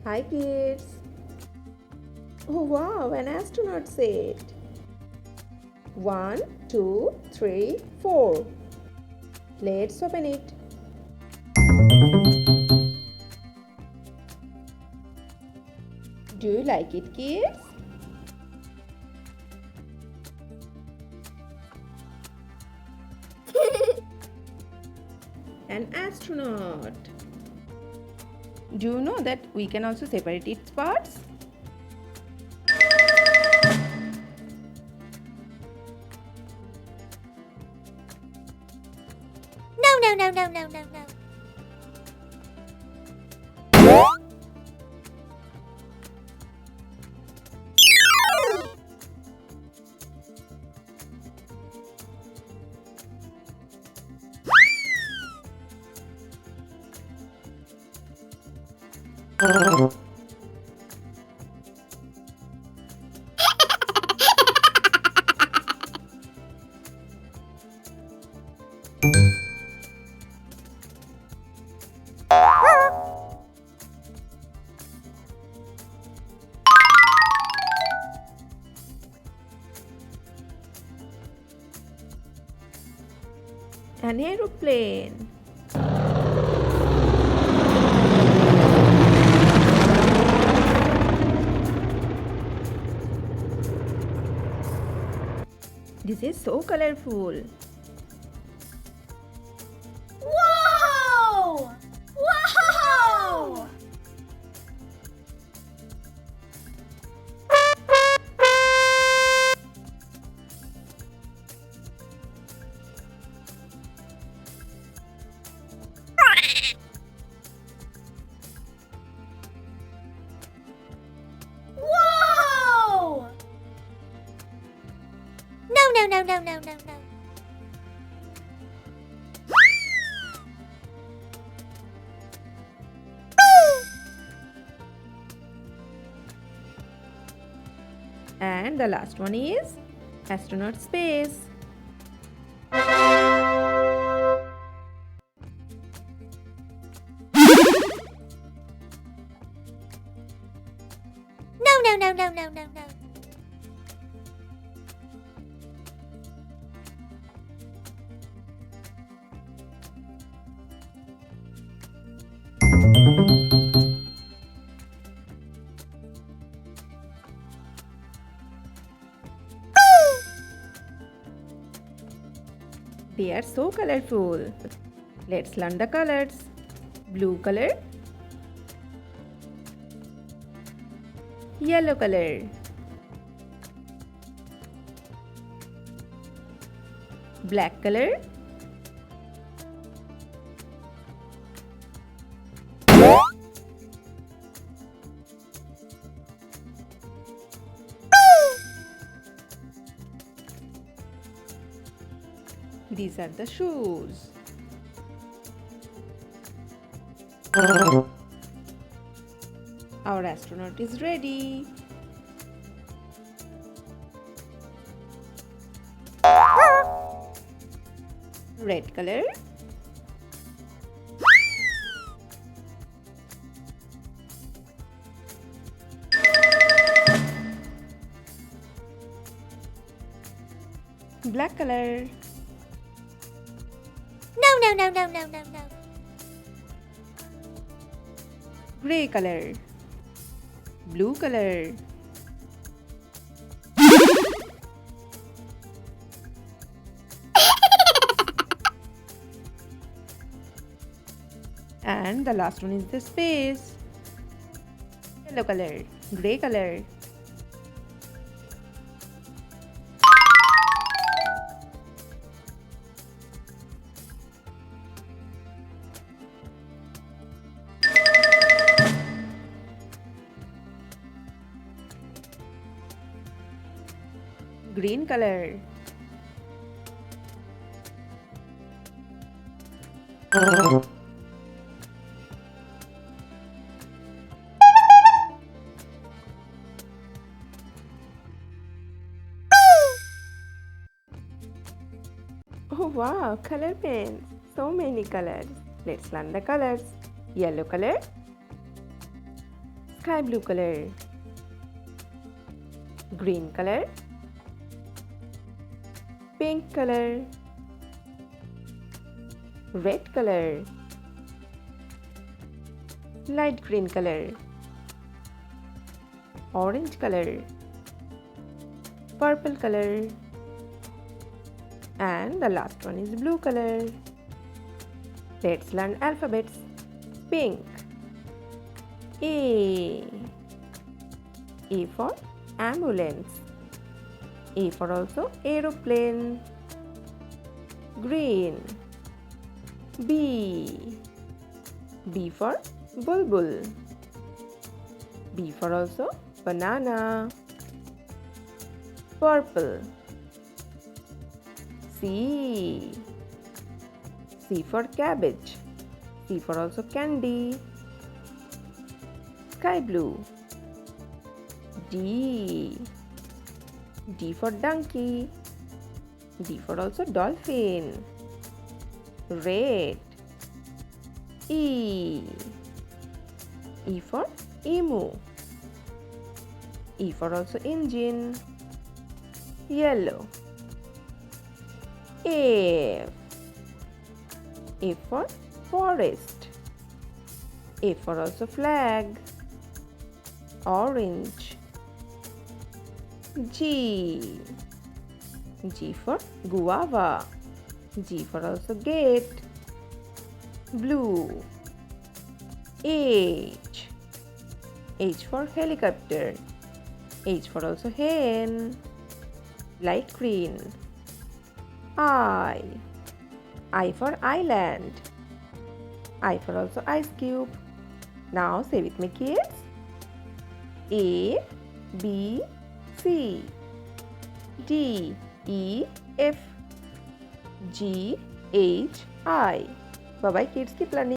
Hi kids! Oh wow, an astronaut set! 1, 2, 3, 4. Let's open it. Do you like it, kids? An astronaut. Do you know that we can also separate its parts? No. An aeroplane. This is so colorful. Whoa! Whoa! Whoa! No. And the last one is astronaut space. No. They are so colorful. Let's learn the colors. Blue color, yellow color, black color, these are the shoes. Our astronaut is ready. Red color, black color, No. gray color, blue color, and the last one is the space. Yellow color, gray color, green color, oh wow, color pens, so many colors. Let's learn the colors. Yellow color, sky blue color, green color, pink color, red color, light green color, orange color, purple color, and the last one is blue color. Let's learn alphabets. Pink. A. A for ambulance. A for also aeroplane. Green. B. B for bulbul. B for also banana. Purple. C. C for cabbage. C for also candy. Sky blue. D. D for donkey. D for also dolphin. Red. E. E for emu. E for also engine. Yellow. F. A for forest. A for also flag. Orange. G. G for guava. G for also gate. Blue. H. H for helicopter. H for also hen. Light green. I. I for island. I for also ice cube. Now say with me, kids. A, B, C, D, E, F, G, H, I. Bye bye kids, keep learning.